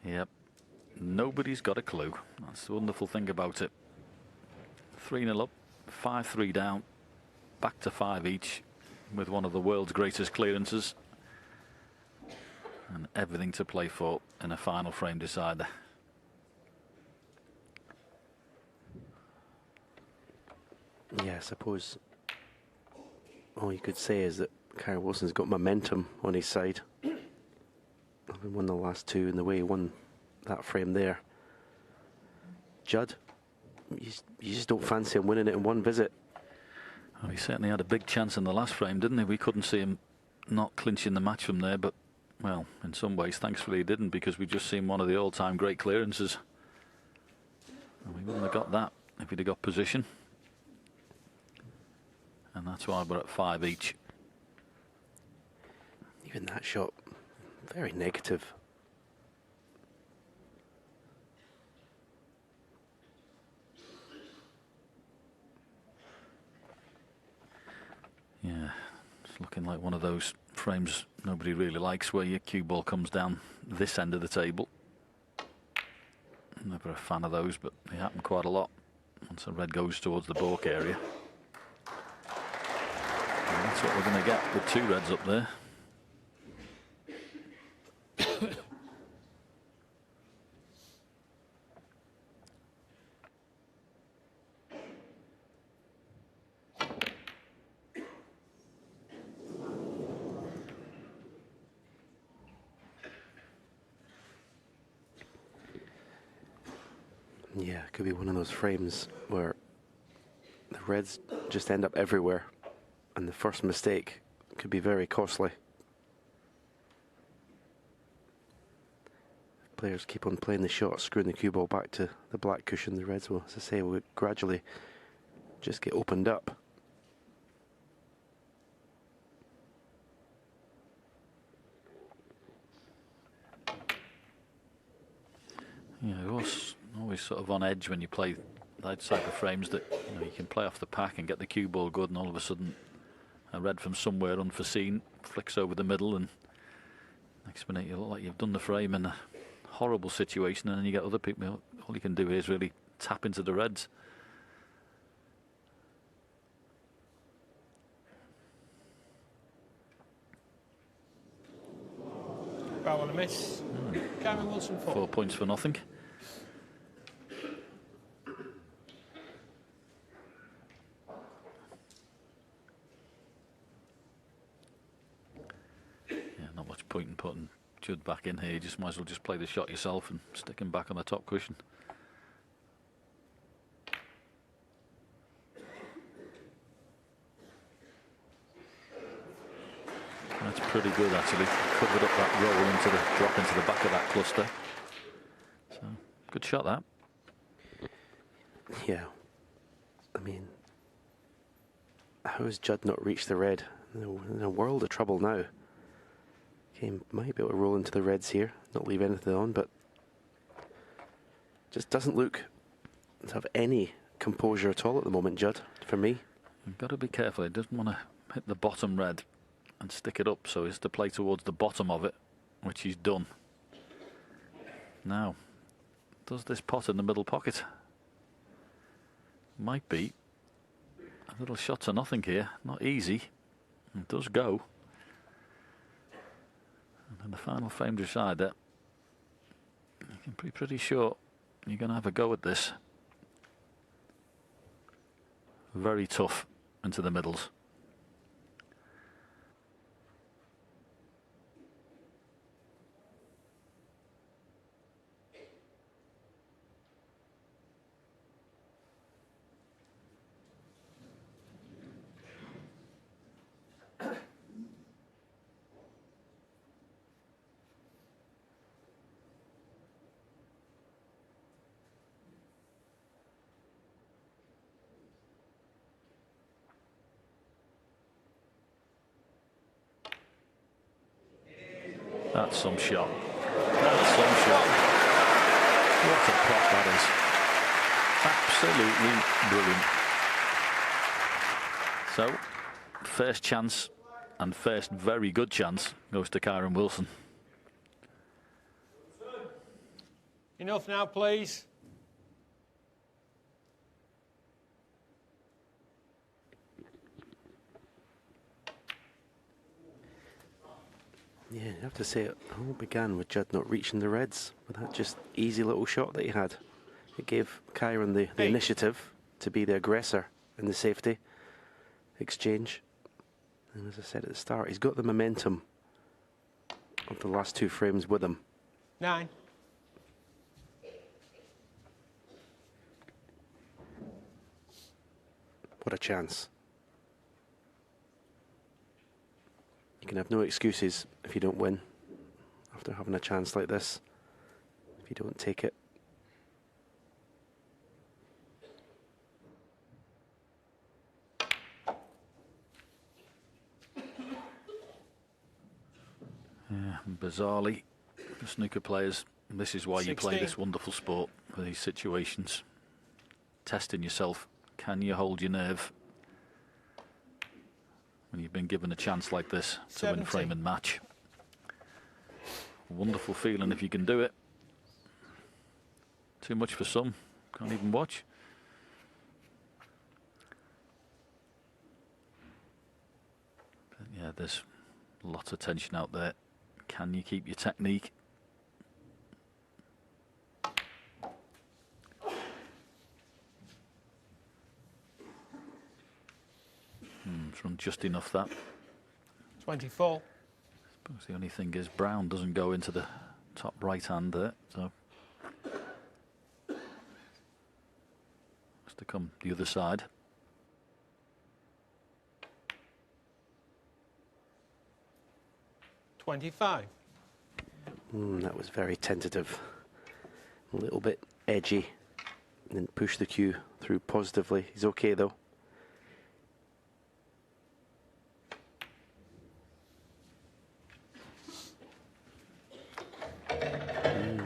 Yep. Nobody's got a clue. That's the wonderful thing about it. 3-0 up, 5-3 down, back to 5 each, with one of the world's greatest clearances. And everything to play for in a final frame decider. Yeah, I suppose all you could say is that Kyren Wilson's got momentum on his side. Having won the last two in the way he won that frame there. Judd, you just don't fancy him winning it in one visit. Well, he certainly had a big chance in the last frame, didn't he? We couldn't see him not clinching the match from there, but, well, in some ways, thankfully he didn't, because we just seen one of the all-time great clearances. And we wouldn't have got that if he'd have got position. And that's why we're at 5 each. Even that shot, very negative. Yeah, it's looking like one of those frames nobody really likes, where your cue ball comes down this end of the table. Never a fan of those, but they happen quite a lot once the red goes towards the balk area. And that's what we're going to get with 2 reds up there. Yeah, it could be one of those frames where the reds just end up everywhere, and the first mistake could be very costly. If players keep on playing the shot, screwing the cue ball back to the black cushion, the reds will, as I say, will gradually just get opened up. Yeah, it was always sort of on edge when you play that type of frames, that you can play off the pack and get the cue ball good, and all of a sudden a red from somewhere unforeseen flicks over the middle, and next minute you look like you've done the frame in a horrible situation, and then you get other people, all you can do is really tap into the reds. Foul and a miss. Kyren Wilson 4 points for nothing. Not much point in putting Judd back in here. You just might as well just play the shot yourself and stick him back on the top cushion. That's pretty good, actually. Covered up that roll into the drop into the back of that cluster. So good shot, that. Yeah, I mean, how has Judd not reached the red? In a world of trouble now. He might be able to roll into the reds here, not leave anything on, but just doesn't look to have any composure at all at the moment, Judd, for me. You've got to be careful. He doesn't want to hit the bottom red and stick it up, so he's to play towards the bottom of it, which he's done. Now, does this pot in the middle pocket? Might be. A little shot to nothing here. Not easy. It does go. And then the final frame decider, you can be pretty sure you're going to have a go at this. Very tough into the middles. That's some shot. That's some shot. What a pot that is. Absolutely brilliant. So, first chance and first very good chance goes to Kyren Wilson. Enough now, please. Yeah, you have to say it all began with Judd not reaching the reds with that just easy little shot that he had. It gave Kyren the initiative to be the aggressor in the safety exchange. And as I said at the start, he's got the momentum of the last 2 frames with him. 9. What a chance. You can have no excuses if you don't win after having a chance like this, if you don't take it. Yeah, bizarrely, for snooker players, this is why you play 16. this wonderful sport, for these situations. Testing yourself. Can you hold your nerve when you've been given a chance like this to win 17. frame and match? Wonderful feeling if you can do it. Too much for some. Can't even watch. But yeah, there's lots of tension out there. Can you keep your technique? It's run just enough that. 24. Suppose the only thing is brown doesn't go into the top right hand there, so has to come the other side. $25. That was very tentative, a little bit edgy. Didn't push the cue through positively. He's okay though.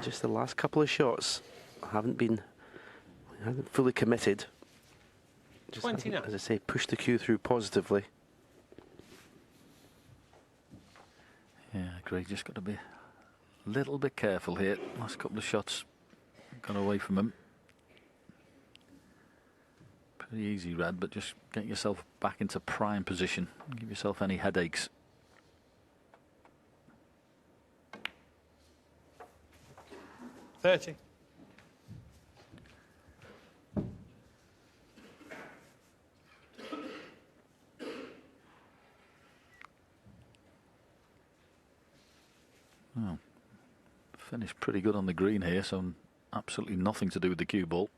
Just the last couple of shots haven't fully committed. Just 29. as I say, push the cue through positively. Yeah, I agree. Just got to be a little bit careful here. Last couple of shots gone away from him. Pretty easy, Red, but just get yourself back into prime position. Give yourself any headaches. $30. Well, finished pretty good on the green here, so absolutely nothing to do with the cue ball.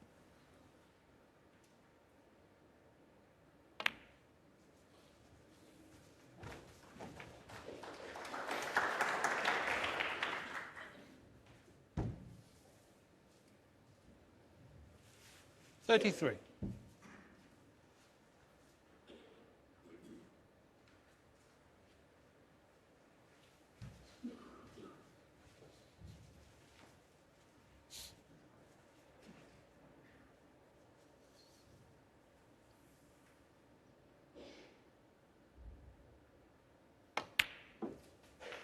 $33.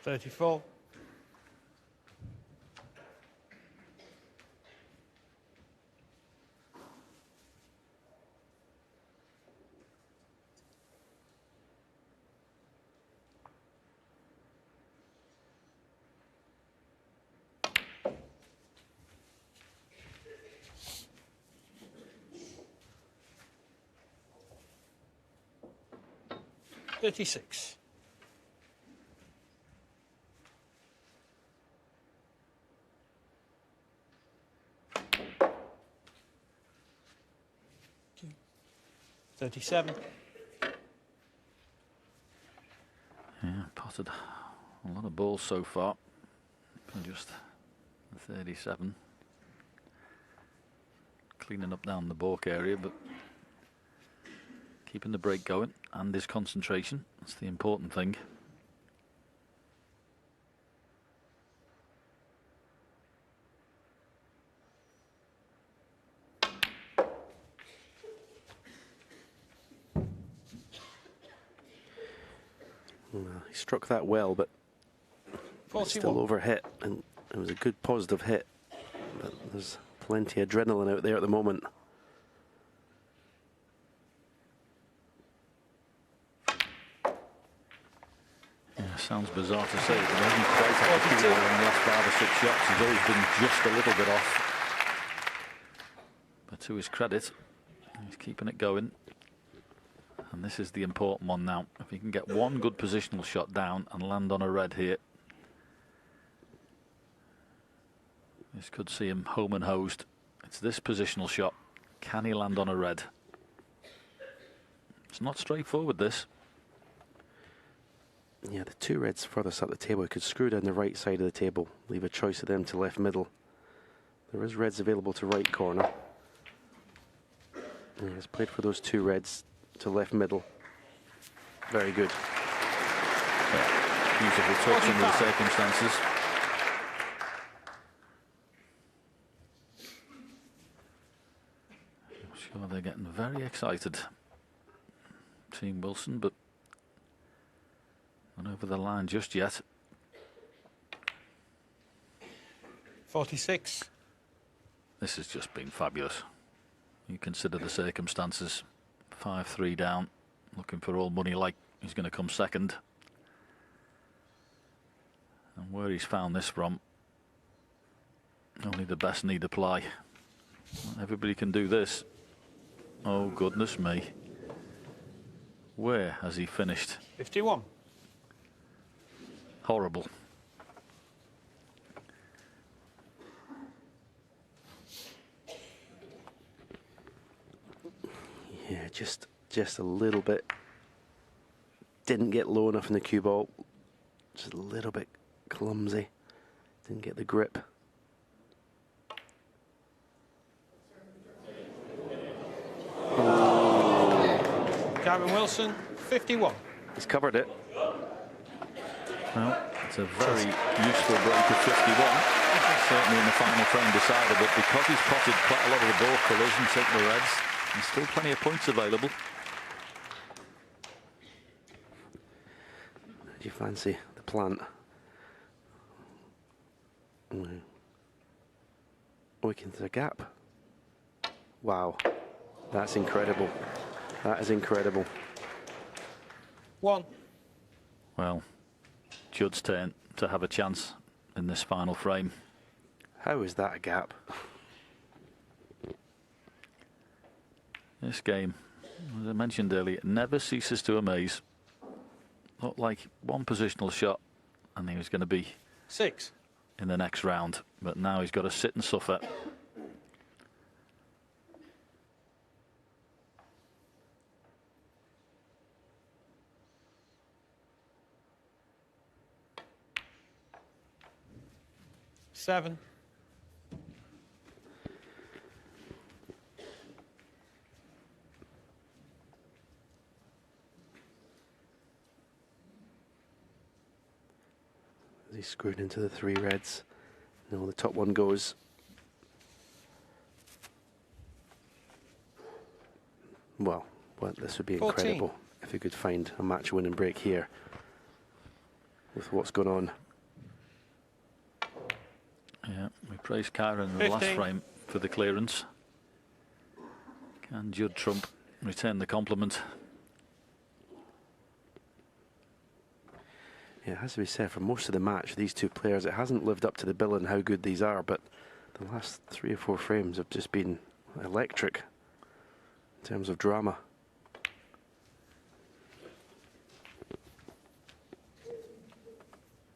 $34. $36. $37. Yeah, potted a lot of balls so far. Just 37. Cleaning up down the balk area, but keeping the break going and his concentration. That's the important thing. He struck that well, but 41. still overhit, and it was a good positive hit. But there's plenty of adrenaline out there at the moment. Yeah, sounds bizarre to say, but he hasn't quite had the key in the last 5 or 6 shots. He's always been just a little bit off. But to his credit, he's keeping it going. And this is the important one now. If he can get one good positional shot down and land on a red here, this could see him home and hosed. It's this positional shot. Can he land on a red? It's not straightforward, this. Yeah, the 2 reds furthest up the table. He could screw down the right side of the table, leave a choice of them to left middle. There is reds available to right corner. Yeah, he's played for those 2 reds to left middle. Very good. Yeah, beautiful touch under the circumstances. I'm sure they're getting very excited, Team Wilson, but not over the line just yet. 46. This has just been fabulous. You consider the circumstances. 5-3 down, looking for all money like he's going to come second. And where he's found this from, only the best need apply. Not everybody can do this. Oh, goodness me. Where has he finished? 51. Horrible. Yeah, just a little bit. Didn't get low enough in the cue ball. Just a little bit clumsy. Didn't get the grip. Kyren Wilson, 51. He's covered it. Well, it's a very useful break of 51. Certainly in the final frame decided, but because he's potted quite a lot of the ball colours and taken the reds, there's still plenty of points available. Do you fancy the plant? Oh, we can see a gap. Wow, that's incredible. That is incredible. 1. Well, Judd's turn to have a chance in this final frame. How is that a gap? This game, as I mentioned earlier, never ceases to amaze. Looked like one positional shot and he was going to be 6. in the next round, but now he's got to sit and suffer. Seven. He's screwed into the 3 reds. No, the top one goes. Well, this would be 14. incredible if he could find a match-winning break here with what's going on. Yeah, we praised Kyren in the last 15. frame for the clearance. Can Judd Trump return the compliment? Yeah, it has to be said, for most of the match, these 2 players, it hasn't lived up to the bill in how good these are, but the last 3 or 4 frames have just been electric in terms of drama.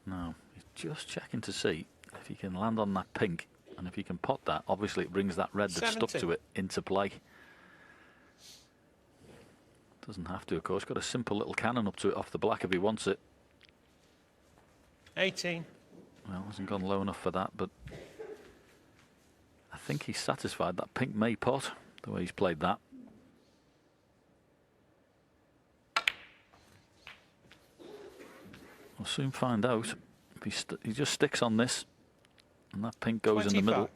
No, he's just checking to see if he can land on that pink, and if he can pot that, obviously it brings that red that's stuck 70. to it into play. Doesn't have to, of course. Got a simple little cannon up to it off the black if he wants it. 18. Well, hasn't gone low enough for that, but I think he's satisfied that pink may pot, the way he's played that. We'll soon find out. If he just sticks on this, and that pink goes 25. in the middle,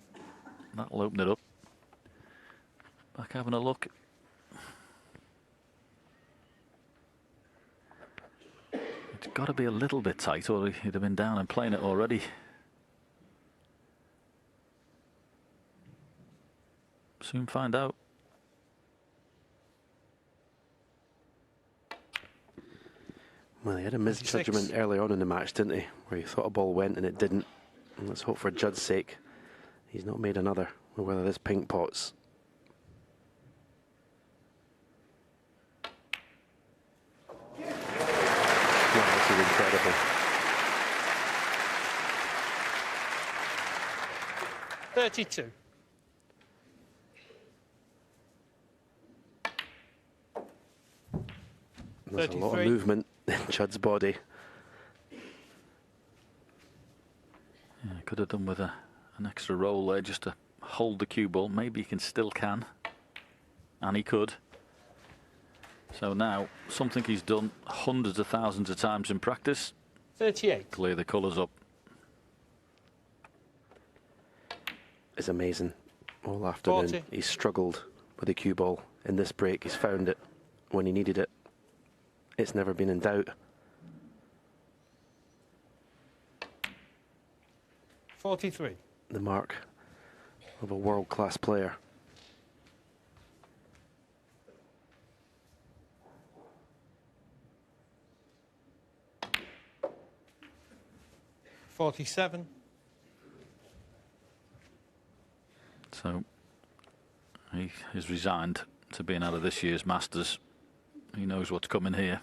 that'll open it up. Back having a look. It's got to be a little bit tight, or he'd have been down and playing it already. soon find out. Well, he had a misjudgment early on in the match, didn't he? Where he thought a ball went and it didn't. And let's hope for Judd's sake he's not made another, or whether this pink pot's. Wow, this is incredible. 32. There's a lot of 33. movement in Judd's body. Yeah, could have done with an extra roll there just to hold the cue ball. Maybe he still can. And he could. So now, something he's done hundreds of thousands of times in practice. 38. Clear the colours up. It's amazing. All afternoon 40. he's struggled with the cue ball. In this break he's found it when he needed it. It's never been in doubt. 43. The mark of a world-class player. $47. So he is resigned to being out of this year's Masters. He knows what's coming here.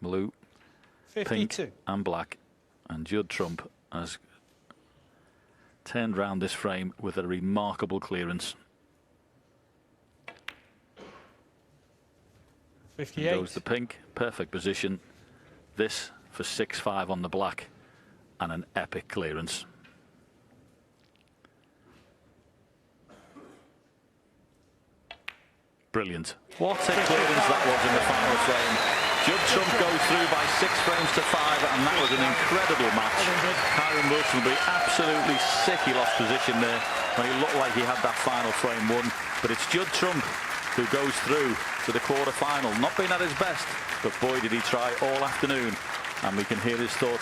Blue, 52. pink and black. And Judd Trump has turned round this frame with a remarkable clearance. 58. Goes the pink, perfect position. This for 6-5 on the black, and an epic clearance. Brilliant. What a clearance that was in the final frame. Judd Trump goes through by 6 frames to 5, and that was an incredible match. Kyren Wilson will be absolutely sick. He lost position there when he looked like he had that final frame won. But it's Judd Trump who goes through to the quarter-final. Not being at his best, but boy did he try all afternoon. And we can hear his thoughts.